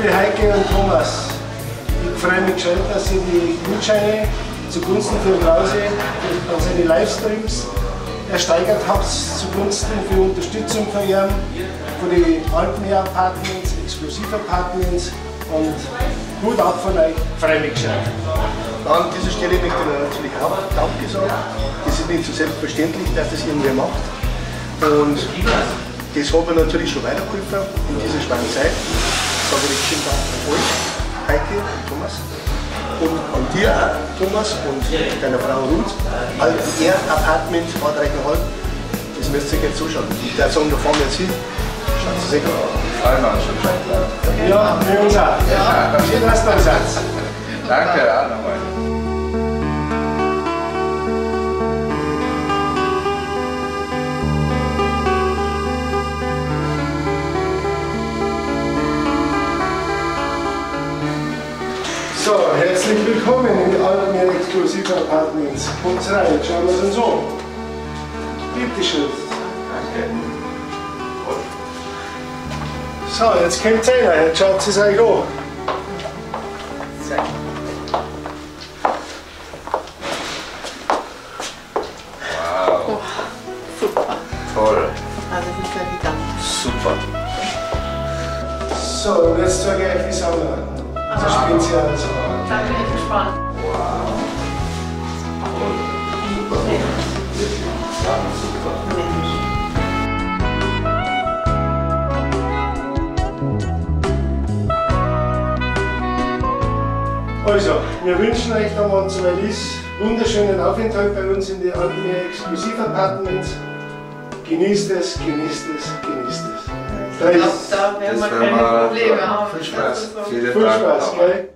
Liebe Heike und Thomas, ich freue mich schon, dass ihr die Gutscheine zugunsten für Krause an seine Livestreams ersteigert habt, zugunsten für Unterstützung von ihm, von den Alpenmeer-Apartments, Exklusiv-Apartments und Hut ab von euch, freue mich schon. An dieser Stelle möchte ich natürlich auch Danke sagen. Das ist nicht so selbstverständlich, dass das irgendwer macht. Und das hat mir natürlich schon weitergeholfen in dieser schweren Zeit. Ich sage recht schön Dank an euch, Heike und Thomas. Und an dir auch, Thomas, und deiner Frau Ruth. Alpenmeer Apartment Bad Reichenhall. Das müsst ihr euch jetzt zuschauen. Ich würde sagen, da fahren wir jetzt hin. Schaut es euch an. Freuen wir uns schon. Ja, wir uns auch. Ja. Schön, dass du da seid. Danke, auch nochmal. So, herzlich willkommen in den Alpenmeer Exklusiv Apartments. Kommt rein, schauen wir uns an. Bitte schön. Danke. So, jetzt kommt einer, jetzt schaut es euch an. Wow. Super. Toll. Also das ist ja gigantisch. Super. So, und jetzt zeige ich euch die Sauna. Das ist speziell. Da bin ich gespannt. Wow. Toll. Super. Wirklich. Ganz super. Mensch. Also, wir wünschen euch dann zu Alice wunderschönen Aufenthalt bei uns in den Alpenmeer Exklusiv Apartments. Genießt es, genießt es, genießt es. Ich glaube, da werden wir keine Probleme haben. Viel Spaß. Das ist so. Vielen Viel Dank. Spaß, gell?